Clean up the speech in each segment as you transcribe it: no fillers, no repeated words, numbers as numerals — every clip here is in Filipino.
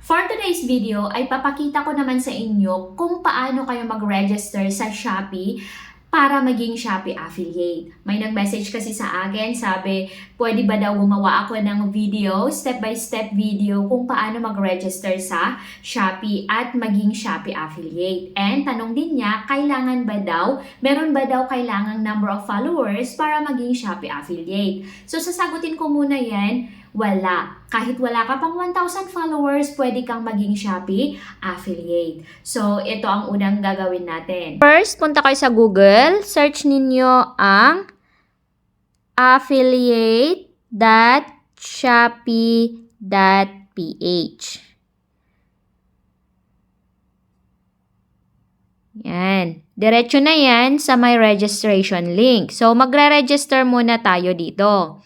For today's video ay papakita ko naman sa inyo kung paano kayo mag-register sa Shopee para maging Shopee affiliate. May nag-message kasi sa akin, sabi, pwede ba daw gumawa ako ng video, step-by-step video kung paano mag-register sa Shopee at maging Shopee affiliate. And tanong din niya, meron ba daw kailangang number of followers para maging Shopee affiliate? So sasagutin ko muna yan. Wala. Kahit wala ka pang 1,000 followers, pwede kang maging Shopee affiliate. So, ito ang unang gagawin natin. First, punta kayo sa Google. Search ninyo ang affiliate.shopee.ph. Yan. Diretso na yan sa my registration link. So, magre-register muna tayo dito.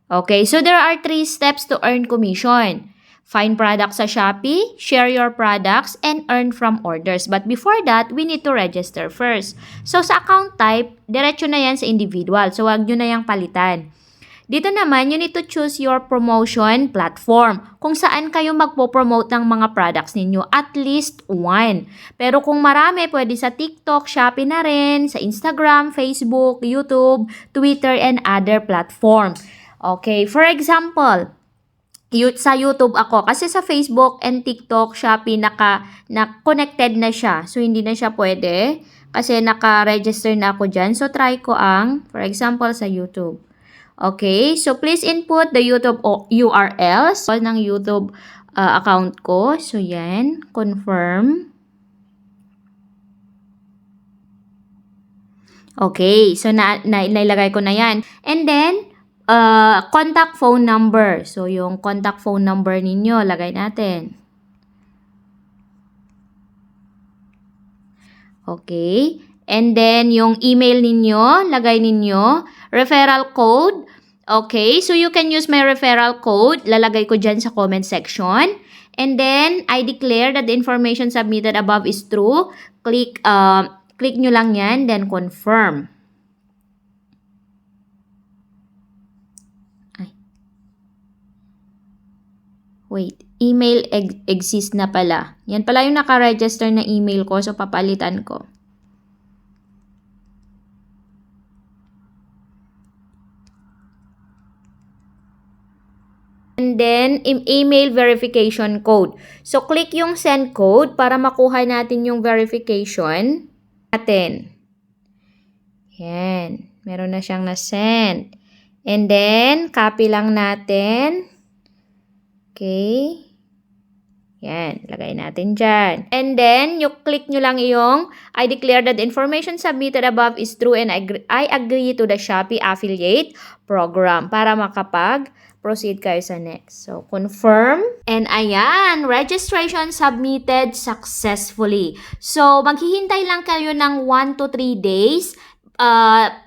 Okay, so there are 3 steps to earn commission. Find products sa Shopee, share your products, and earn from orders. But before that, we need to register first. So sa account type, diretso na yan sa individual. So wag nyo na yung palitan. Dito naman, you need to choose your promotion platform. Kung saan kayo magpo-promote ng mga products ninyo, at least one. Pero kung marami, pwede sa TikTok, Shopee na rin, sa Instagram, Facebook, YouTube, Twitter, and other platforms. Okay, for example, sa YouTube ako. Kasi sa Facebook and TikTok, Shopee, connected na siya. So, hindi na siya pwede. Kasi naka-register na ako dyan. So, try ko for example, sa YouTube. Okay, so please input the YouTube URLs ng YouTube account ko. So, yan. Confirm. Okay, so nailagay ko na yan. And then, contact phone number. So, yung contact phone number ninyo, lagay natin. Okay. And then, yung email ninyo, lagay ninyo. Referral code. Okay. So, you can use my referral code. Lalagay ko dyan sa comment section. And then, I declare that the information submitted above is true. Click nyo lang yan, then confirm. Wait, email exist na pala. Yan pala yung naka-register na email ko, so papalitan ko. And then, email verification code. So, click yung send code para makuha natin yung verification natin. Yan. Meron na siyang na-send. And then, copy lang natin. Okay. Yan. Lagay natin dyan. And then, you click nyo lang yung I declare that the information submitted above is true and I agree to the Shopee Affiliate Program para makapag-proceed kayo sa next. So, confirm. And ayan, registration submitted successfully. So, maghihintay lang kayo ng 1 to 3 days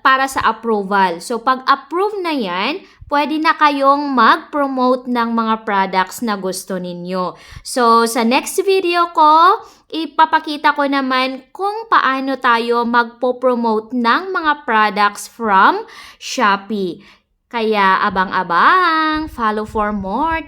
para sa approval. So, pag approve na yan, pwede na kayong mag-promote ng mga products na gusto ninyo. So, sa next video ko, ipapakita ko naman kung paano tayo magpo-promote ng mga products from Shopee. Kaya, abang-abang, follow for more.